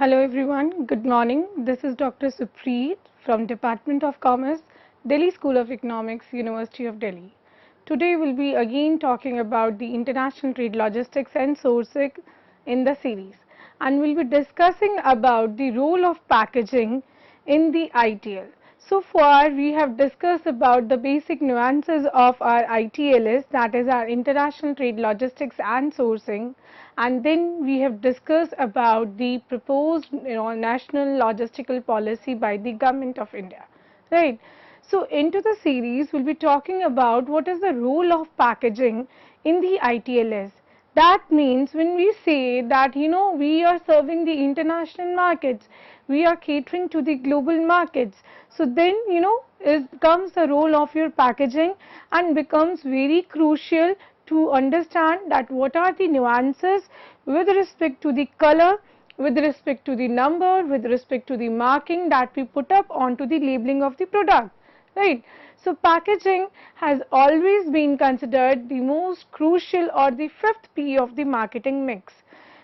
Hello everyone, good morning. This is Dr. Supreet from Department of Commerce, Delhi School of Economics, University of Delhi. Today we'll be again talking about the international trade logistics and sourcing in the series, and we'll be discussing about the role of packaging in the ITL. So far we have discussed about the basic nuances of our ITLS, that is our international trade logistics and sourcing, and then we have discussed about the proposed national logistical policy by the government of India, right. So into the series we'll be talking about what is the role of packaging in the ITLS. That means when we say that we are serving the international markets, we are catering to the global markets, so then comes the role of your packaging and becomes very crucial to understand that what are the nuances with respect to the color, with respect to the number, with respect to the marking that we put up onto the labeling of the product, right. So packaging has always been considered the most crucial or the fifth P of the marketing mix.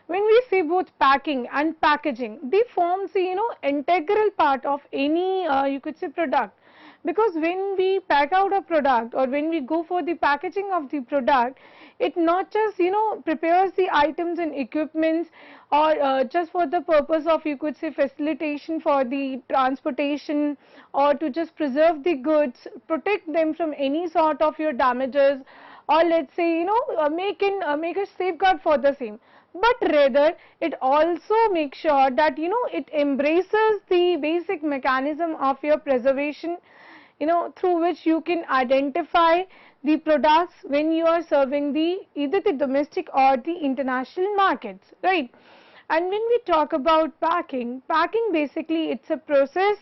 When we say both packing and packaging, they form the integral part of any you could say product, because when we pack out a product or when we go for the packaging of the product, it not just prepares the items and equipments or just for the purpose of you could say facilitation for the transportation or to just preserve the goods, protect them from any sort of your damages, or let's say make a safeguard for the same, but rather it also makes sure that it embraces the basic mechanism of your preservation, through which you can identify the products when you are serving the either the domestic or the international markets, right. And when we talk about packing basically it's a process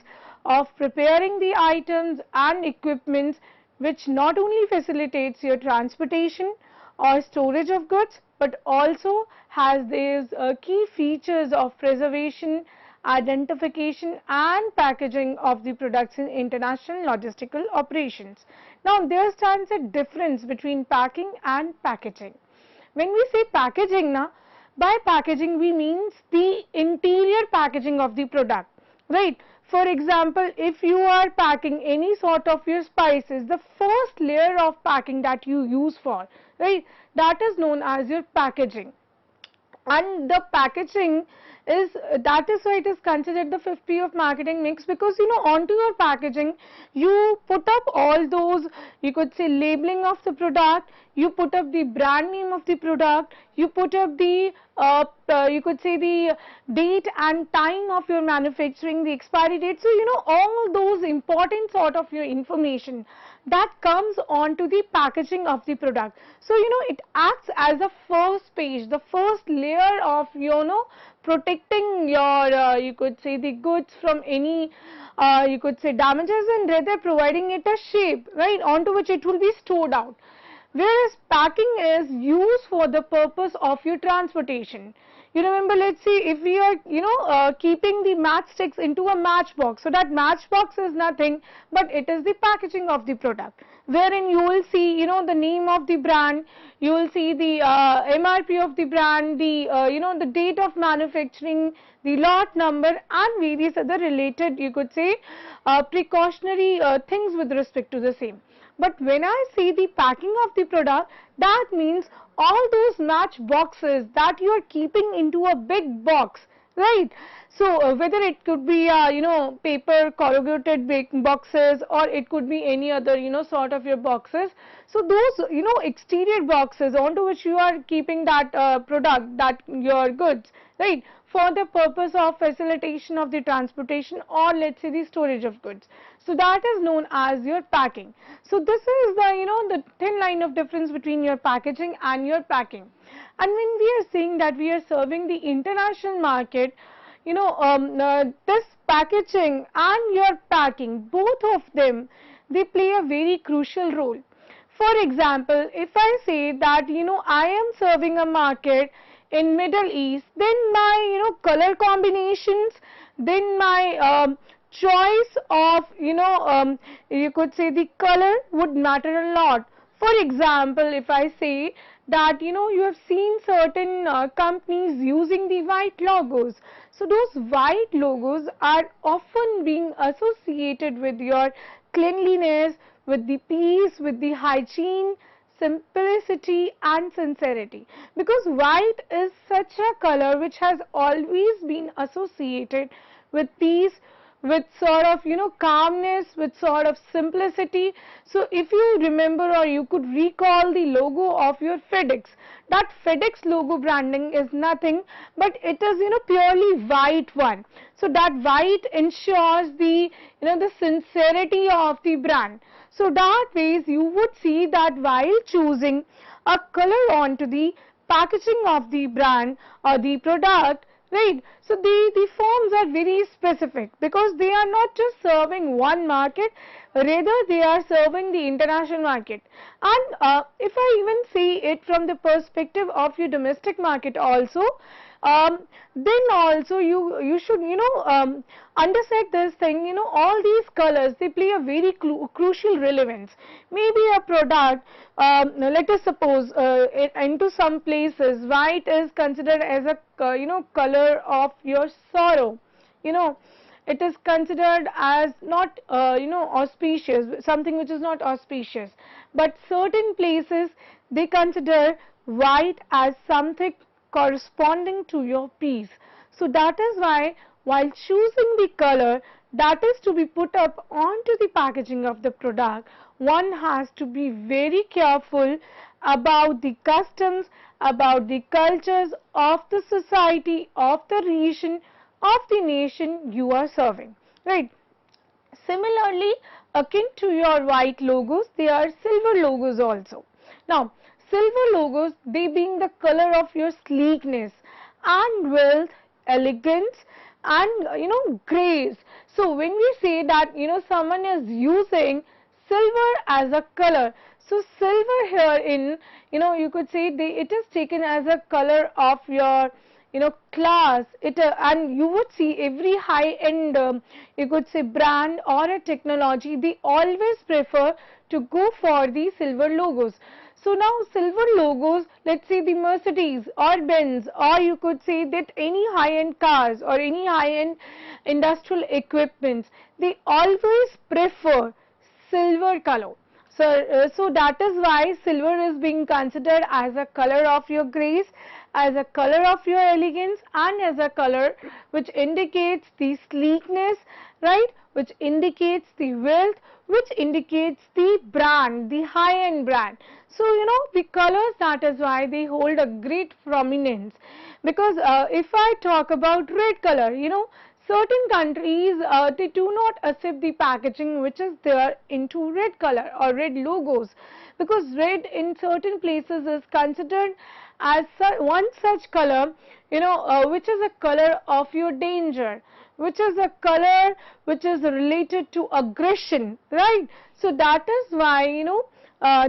of preparing the items and equipments which not only facilitates your transportation or storage of goods, but also has these key features of preservation, identification and packaging of the products in international logistical operations. Now there stands a difference between packing and packaging. When we say packaging by packaging we means the interior packaging of the product, right. For example, if you are packing any sort of your spices, the first layer of packing that you use for, right, that is known as your packaging. And the packaging is, that is why it is considered the 5th P of marketing mix, because onto your packaging you put up all those you could say labeling of the product, you put up the brand name of the product, you put up the you could say the date and time of your manufacturing, the expiry date, so all those important sort of your information that comes onto the packaging of the product. So it acts as a first page, the first layer of protecting your you could say the goods from any you could say damages, and rather providing it a shape, right, onto which it will be stored out. Whereas packing is used for the purpose of your transportation. You remember, let's see, if we are keeping the matchsticks into a matchbox, so that matchbox is nothing but it is the packaging of the product, wherein you will see the name of the brand, you will see the MRP of the brand, the the date of manufacturing, the lot number and various other related you could say precautionary things with respect to the same. But when I say the packing of the product, that means all those match boxes that you are keeping into a big box, right. So whether it could be paper corrugated big boxes, or it could be any other sort of your boxes. So those exterior boxes onto which you are keeping that product, that your goods, right, for the purpose of facilitation of the transportation or let's say the storage of goods. So that is known as your packing. So this is the the thin line of difference between your packaging and your packing. And when we are saying that we are serving the international market, this packaging and your packing, both of them, they play a very crucial role. For example, if I say that I am serving a market in Middle East, then my color combinations, then my choice of you could say the color would matter a lot. For example, if I say that you have seen certain companies using the white logos, So those white logos are often being associated with your cleanliness, with the peace, with the hygiene, simplicity and sincerity, because white is such a color which has always been associated with peace, with sort of calmness, with sort of simplicity. So if you remember, or you could recall the logo of your FedEx, that FedEx logo branding is nothing but it is purely white one. So that white ensures the the sincerity of the brand. So that ways you would see that while choosing a color onto the packaging of the brand or the product, right? So the forms are very specific, because they are not just serving one market, rather they are serving the international market. And if I even see it from the perspective of your domestic market also, then also you should understand this thing. All these colors, they play a very crucial relevance. Maybe a product, let us suppose into some places white is considered as a color of your sorrow. It is considered as not auspicious, something which is not auspicious. But certain places, they consider white as something corresponding to your peace. So that is why while choosing the color that is to be put up onto the packaging of the product, one has to be very careful about the customs, about the cultures of the society, of the region, of the nation you are serving, right? Similarly, akin to your white logos, there are silver logos also. Now, silver logos, they being the color of your sleekness and wealth, elegance and grace. So when we say that someone is using silver as a color, so silver here in you could say it is taken as a color of your class. And you would see every high end you could say brand or a technology, they always prefer to go for the silver logos. So now silver logos, let's say the Mercedes or Benz, or you could say that any high-end cars or any high-end industrial equipments, they always prefer silver color. So that is why silver is being considered as a color of your grace, as a color of your elegance, and as a color which indicates the sleekness, right? Which indicates the wealth, which indicates the brand, the high-end brand. So the colors, that is why they hold a great prominence. Because if I talk about red color, certain countries they do not accept the packaging which is there into red color or red logos, because red in certain places is considered as one such color which is a color of your danger, which is a color which is related to aggression, right? So that is why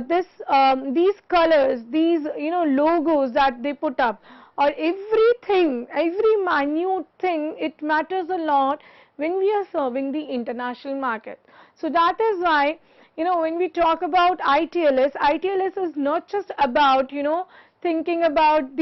these colors, these logos that they put up, or everything, every minute thing, it matters a lot when we are serving the international market. So that is why when we talk about ITLS is not just about thinking about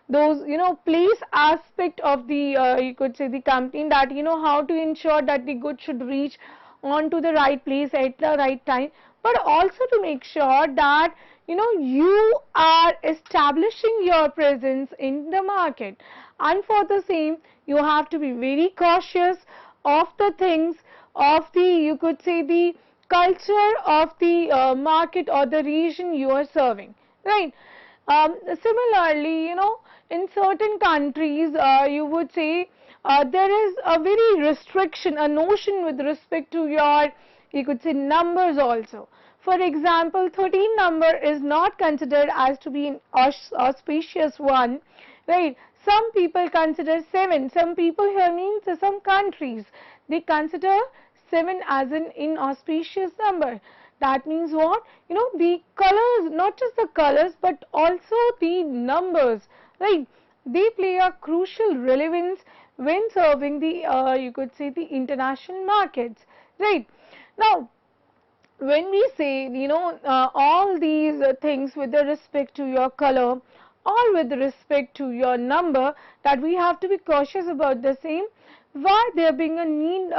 those place aspect of the you could say the company, that how to ensure that the goods should reach on to the right place at the right time, but also to make sure that you are establishing your presence in the market. And for the same, you have to be very cautious of the things, of the you could say the culture of the market or the region you are serving, right? Similarly, in certain countries, you would say there is a very restriction, a notion with respect to your, you could say, numbers also. For example, 13 number is not considered as to be an auspicious one, right? Some people consider 7. Some people here means some countries, they consider 7 as an inauspicious number. That means what? The colors, not just the colors, but also the numbers, right? They play a crucial relevance when serving the, you could say, the international markets, right? Now, when we say, all these things with the respect to your color, or with respect to your number, that we have to be cautious about the same. Why there being a need,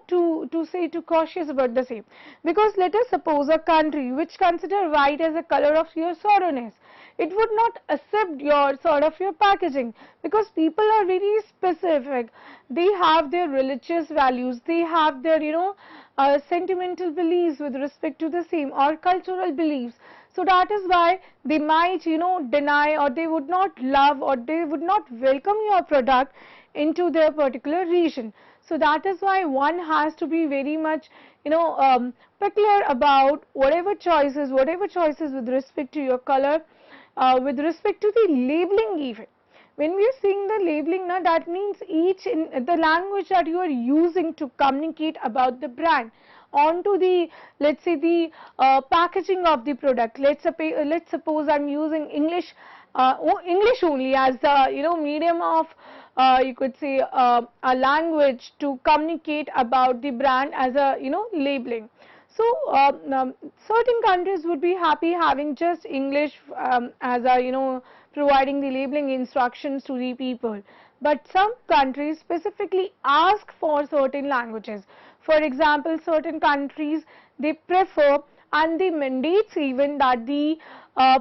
to cautious about the same? Because let us suppose a country which consider white as a color of your sorrowness, it would not accept your sort of your packaging, because people are very specific. They have their religious values, they have their sentimental beliefs with respect to the same, or cultural beliefs. So that is why they might deny, or they would not love, or they would not welcome your product into their particular region. So that is why one has to be very much particular about whatever choices with respect to your color, with respect to the labeling even. When we are seeing the labeling, now that means each in the language that you are using to communicate about the brand onto the, let's say, the packaging of the product. Let's suppose I'm using English only as the medium of you could say a language to communicate about the brand as a labeling. So certain countries would be happy having just English as a providing the labeling instructions to the people, but some countries specifically ask for certain languages. For example, certain countries, they prefer and they mandate even that the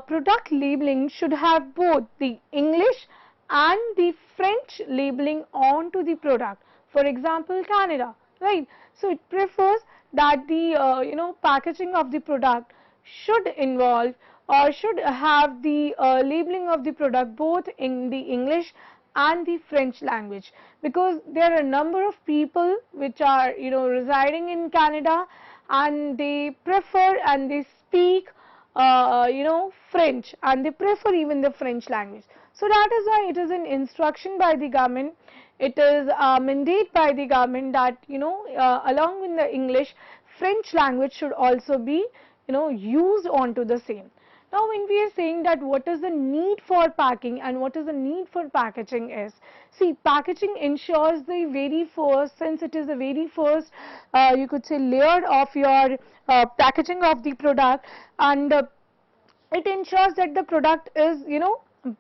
product labeling should have both the English and the French labeling onto the product. For example, Canada, right? So it prefers that the packaging of the product should involve or should have the labeling of the product both in the English and the French language, because there are a number of people which are residing in Canada, and they prefer and they speak French, and they prefer even the French language. So that is why it is an instruction by the government, it is a mandate by the government that along with the English, French language should also be used onto the same. Now when we are saying that what is the need for packing and what is the need for packaging is, see, packaging ensures the very first, since it is the very first you could say layer of your packaging of the product, and it ensures that the product is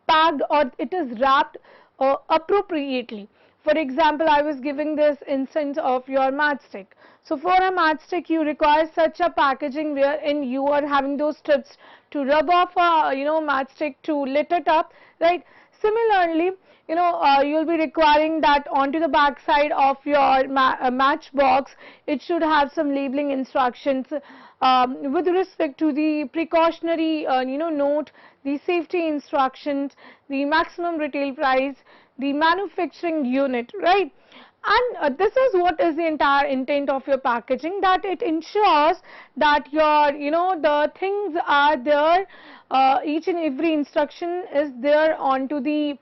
packed or it is wrapped appropriately. For example, I was giving this instance of your matchstick. So for a matchstick, you require such a packaging wherein you are having those strips to rub off a matchstick to lit it up, right? Similarly, you'll be requiring that onto the back side of your match box, it should have some labeling instructions with respect to the precautionary note, the safety instructions, the maximum retail price, the manufacturing unit, right? And this is what is the entire intent of your packaging, that it ensures that your the things are there, each and every instruction is there onto the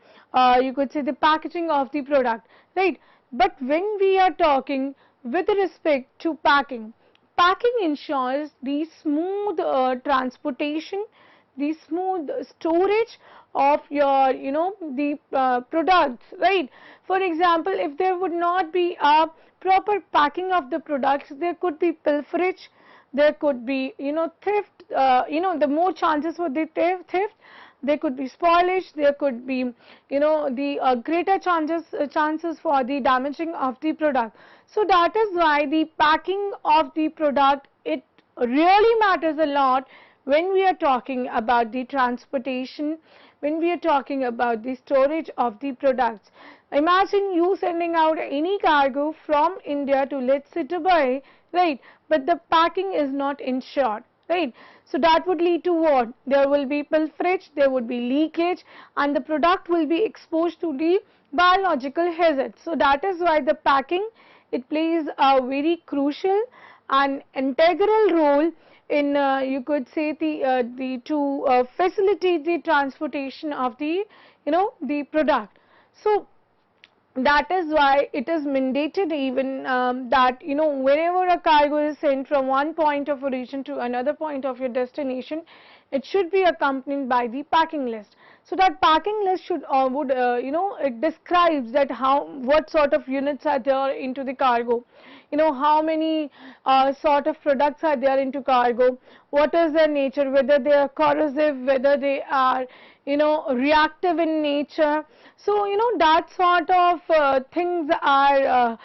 you could say the packaging of the product, right? But when we are talking with respect to packing ensures the smooth transportation, the smooth storage of your the products, right? For example, if there would not be a proper packing of the products, there could be pilferage, there could be theft, the more chances for the theft, there could be spoilage, there could be the greater chances for the damaging of the product. So that is why the packing of the product, it really matters a lot when we are talking about the transportation, when we are talking about the storage of the products. Imagine you sending out any cargo from India to, let's say, Dubai, right? But the packing is not ensured, right? So that would lead to what? There will be pilferage, there would be leakage, and the product will be exposed to the biological hazards. So that is why the packing, it plays a very crucial and integral role in you could say the to facilitate the transportation of the the product. So that is why it is mandated even that whenever a cargo is sent from one point of origin to another point of your destination, it should be accompanied by the packing list. So that packing list should it describes that what sort of units are there into the cargo, how many sort of products are there into cargo, what is their nature, whether they are corrosive, whether they are reactive in nature. So, that sort of things are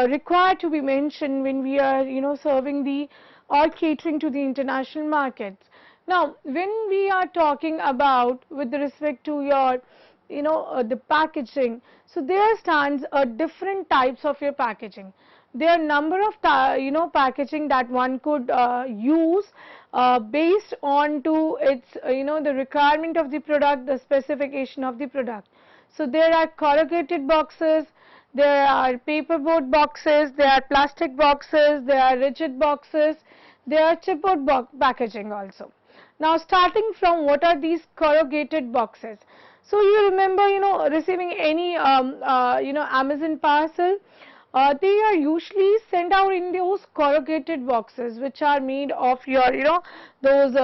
required to be mentioned when we are, serving the or catering to the international markets. Now, when we are talking about with respect to your, the packaging, so there stands a different types of your packaging. There are number of packaging that one could use based on to its the requirement of the product, the specification of the product. So there are corrugated boxes, there are paperboard boxes, there are plastic boxes, there are rigid boxes, there are chipboard packaging also. Now, starting from what are these corrugated boxes? So you remember, receiving any Amazon parcel, they are usually sent out in those corrugated boxes which are made of your, those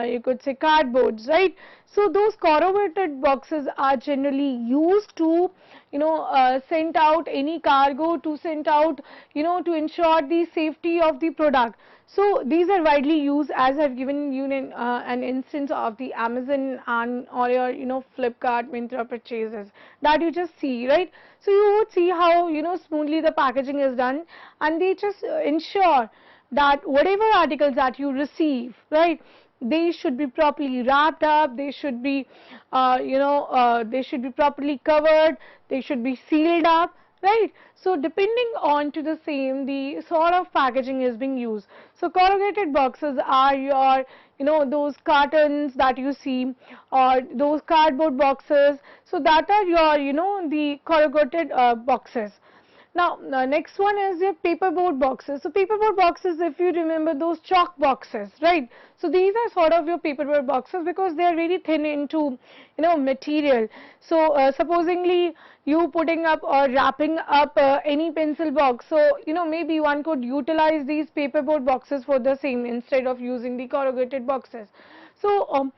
you could say cardboards, right? So those corrugated boxes are generally used to, send out any cargo, to send out, to ensure the safety of the product. So these are widely used, as I've given you an instance of the Amazon and or your Flipkart, Myntra purchases that you just see, right? So you would see how smoothly the packaging is done, and they just ensure that whatever articles that you receive, right, they should be properly wrapped up, they should be they should be properly covered, they should be sealed up, right? So depending on to the same, the sort of packaging is being used. So corrugated boxes are your those cartons that you see, or those cardboard boxes. So that are your the corrugated boxes. Now, next one is your paperboard boxes. So paperboard boxes, if you remember those chalk boxes, right? So these are sort of your paperboard boxes because they are really thin into material. So supposingly you putting up or wrapping up any pencil box, so maybe one could utilize these paperboard boxes for the same instead of using the corrugated boxes. So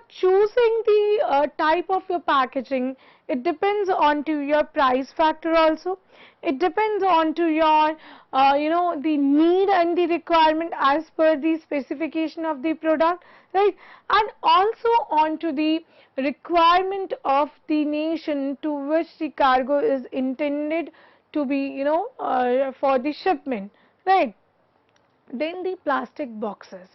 choosing the type of your packaging, it depends on to your price factor also. It depends on to your the need and the requirement as per the specification of the product, right? And also on to the requirement of the nation to which the cargo is intended to be for the shipment, right? Then the plastic boxes.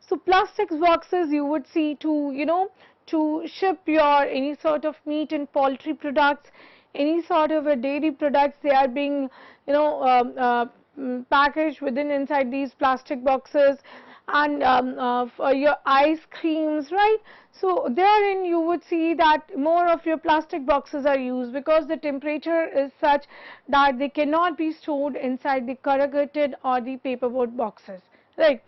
So plastic boxes you would see to to ship your any sort of meat and poultry products, any sort of a dairy products, they are being packaged within inside these plastic boxes, and for your ice creams, right? So therein you would see that more of your plastic boxes are used because the temperature is such that they cannot be stored inside the corrugated or the paperboard boxes, right?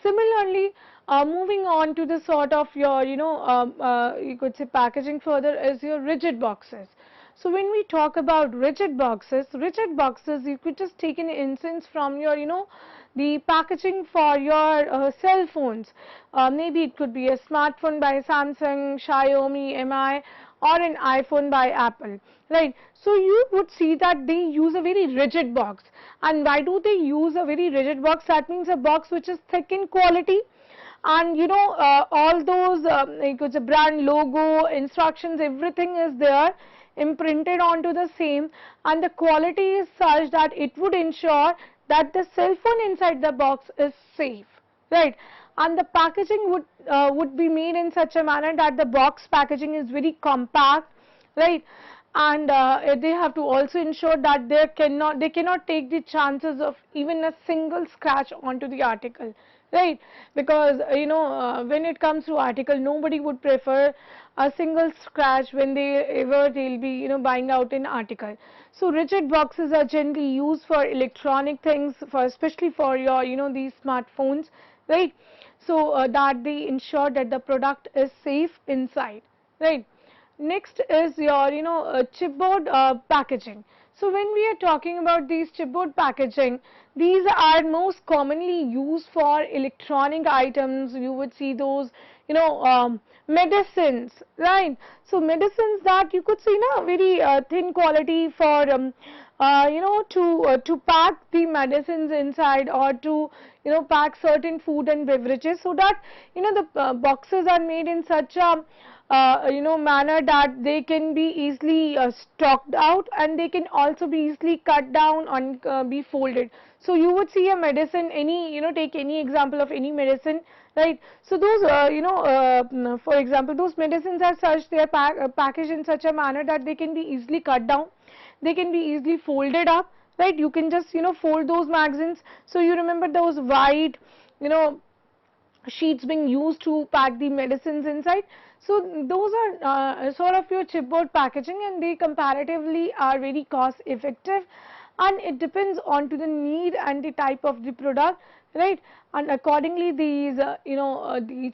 Similarly, moving on to the sort of your you could say packaging further is your rigid boxes. So when we talk about rigid boxes you could just take an instance from your the packaging for your cell phones. Maybe it could be a smartphone by Samsung, Xiaomi, MI, or an iPhone by Apple, right? So you would see that they use a very rigid box. And why do they use a very rigid box? That means a box which is thick in quality, and all those like the brand logo, instructions, everything is there imprinted onto the same, and the quality is such that it would ensure that the cell phone inside the box is safe, right? And the packaging would be made in such a manner that the box packaging is very compact, right? And they have to also ensure that they cannot take the chances of even a single scratch onto the article, right? Because when it comes to article, nobody would prefer a single scratch when they'll be buying out an article. So rigid boxes are generally used for electronic things, for especially for your these smartphones, right? So that they ensure that the product is safe inside, right? Next is your chipboard packaging. So when we are talking about these chipboard packaging, these are most commonly used for electronic items. You would see those medicines, right? So medicines that you could see very thin quality for to pack the medicines inside, or to pack certain food and beverages, so that the boxes are made in such a manner that they can be easily stocked out, and they can also be easily cut down and be folded. So you would see a medicine, any take any example of any medicine, right? So those for example, those medicines are such, they are packaged in such a manner that they can be easily cut down, they can be easily folded up, right? You can just fold those magazines. So you remember those wide sheets being used to pack the medicines inside. So those are sort of your chipboard packaging, and they comparatively are very cost effective, and it depends on to the need and the type of the product, right? And accordingly these the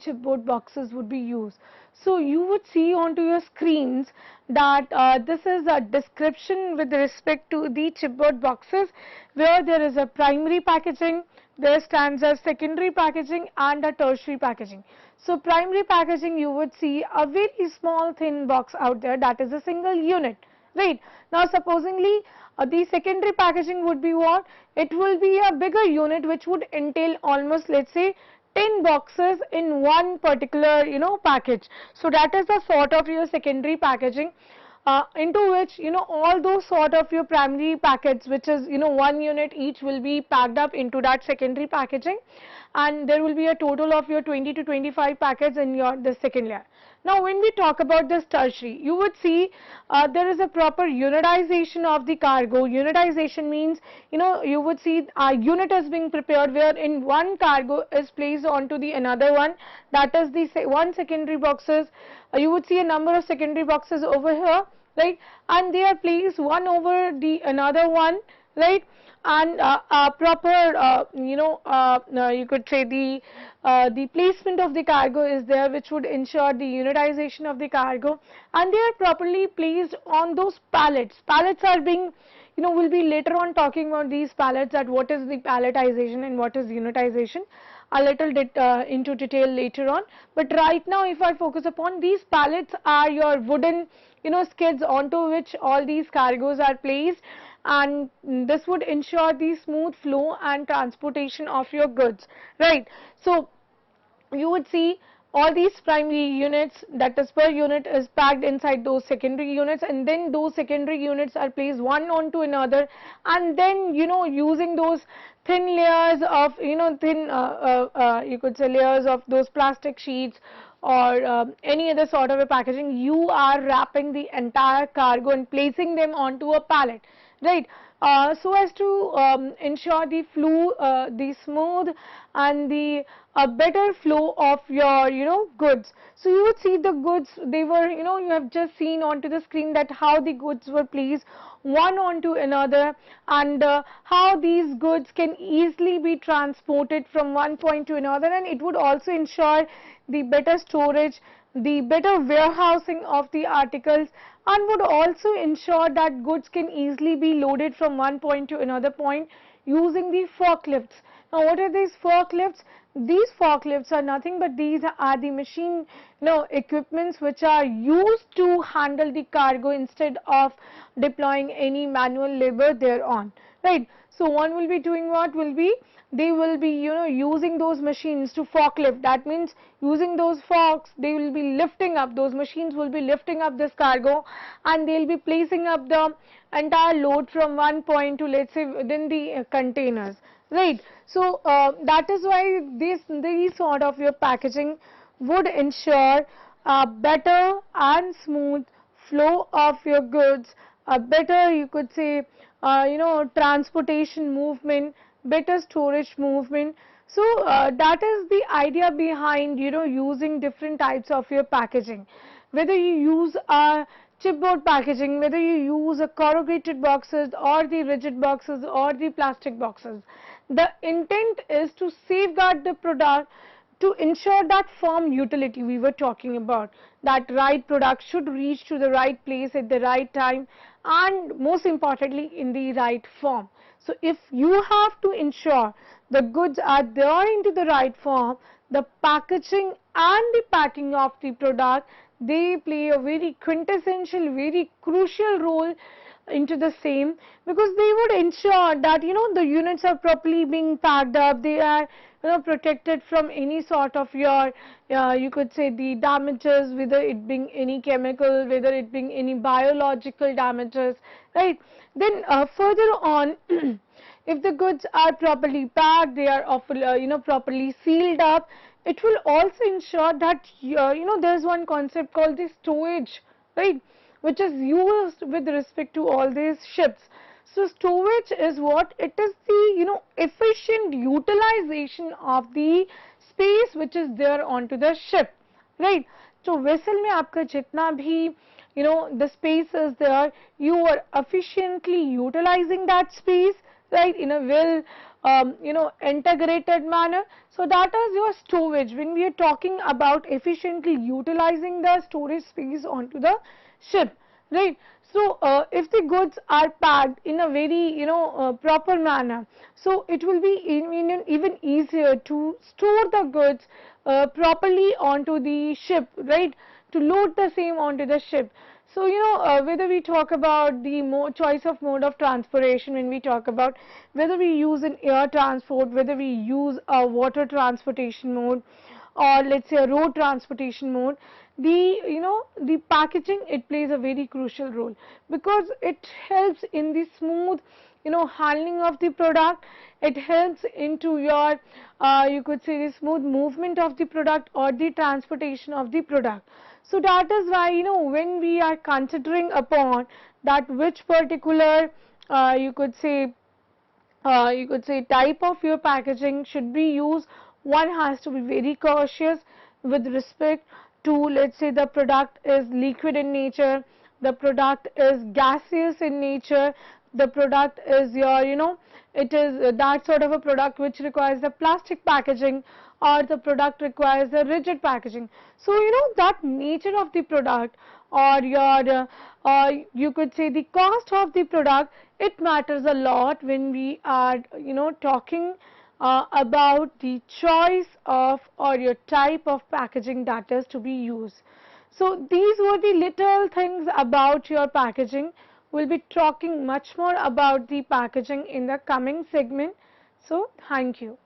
chipboard boxes would be used. So you would see onto your screens that this is a description with respect to the chipboard boxes, where there is a primary packaging, there stands as secondary packaging, and a tertiary packaging. So primary packaging, you would see a very small thin box out there, that is a single unit, right? Now supposingly the secondary packaging would be what? It will be a bigger unit, which would entail almost, let's say, 10 boxes in one particular package. So that is the sort of your secondary packaging, into which all those sort of your primary packets, which is 1 unit each, will be packed up into that secondary packaging, and there will be a total of your 20 to 25 packets in your the second layer. Now when we talk about this tertiary, you would see there is a proper unitization of the cargo. Unitization means you would see a unit is being prepared, where in one cargo is placed onto the another one, that is the one secondary boxes. You would see a number of secondary boxes over here, right, and they are placed one over the another one, right, and proper you could say the placement of the cargo is there, which would ensure the unitization of the cargo, and they are properly placed on those pallets. Pallets are being we'll be later on talking about these pallets, that what is the palletization and what is unitization a little bit into detail later on. But right now, if I focus upon these pallets, are your wooden skids onto which all these cargoes are placed, and this would ensure the smooth flow and transportation of your goods, right? So you would see all these primary units, that is per unit, is packed inside those secondary units, and then those secondary units are placed one onto another, and then using those thin layers of thin you could say layers of those plastic sheets, or any other sort of a packaging, you are wrapping the entire cargo and placing them onto a pallet, right? So as to ensure the flow, the smooth and the better flow of your goods. So you would see the goods, they were you have just seen onto the screen that how the goods were placed one onto another, and how these goods can easily be transported from one point to another, and it would also ensure the better storage, the better warehousing of the articles, and would also ensure that goods can easily be loaded from one point to another point using the forklifts. Now what are these forklifts? These forklifts are nothing but these are the machine equipments which are used to handle the cargo instead of deploying any manual labor thereon, right? So one will be doing what will be, they will be using those machines to forklift. That means using those forks, they will be lifting up, those machines will be lifting up this cargo, and they will be placing up the entire load from one point to, let's say, within the containers, right? So that is why these sort of your packaging would ensure a better and smooth flow of your goods, a better, you could say, transportation movement, better storage movement. So that is the idea behind using different types of your packaging. Whether you use a chipboard packaging, whether you use a corrugated boxes or the rigid boxes or the plastic boxes, the intent is to safeguard the product, to ensure that firm utility we were talking about, that right product should reach to the right place at the right time, and most importantly in the right form. So if you have to ensure the goods are there into the right form, the packaging and the packing of the product, they play a very quintessential, very crucial role into the same, because they would ensure that the units are properly being packed up, they are protected from any sort of your you could say the damages, whether it being any chemical, whether it being any biological damages, right. Then further on if the goods are properly packed, they are properly sealed up, it will also ensure that there's one concept called the stowage, right, which is used with respect to all these ships. So stowage is what? It is the efficient utilization of the space which is there onto the ship, right. So vessel mein aapka jitna bhi the space is there, you are efficiently utilizing that space, right, in a well integrated manner. So that is your stowage when we are talking about efficiently utilizing the storage space onto the ship, right. So if the goods are packed in a very proper manner, so it will be even easier to store the goods properly onto the ship, right, to load the same onto the ship. So whether we talk about the choice of mode of transportation, when we talk about whether we use an air transport, whether we use a water transportation mode, or let's say a road transportation mode, the packaging, it plays a very crucial role, because it helps in the smooth handling of the product, it helps into your you could say the smooth movement of the product or the transportation of the product. So that is why when we are considering upon that which particular you could say type of your packaging should be used, one has to be very cautious with respect to, let's say, the product is liquid in nature, the product is gaseous in nature, the product is your it is that sort of a product which requires the plastic packaging, or the product requires a rigid packaging. So that nature of the product, or your you could say the cost of the product, it matters a lot when we are talking about the choice of or your type of packaging that is to be used. So these were the little things about your packaging. We'll be talking much more about the packaging in the coming segment. So thank you.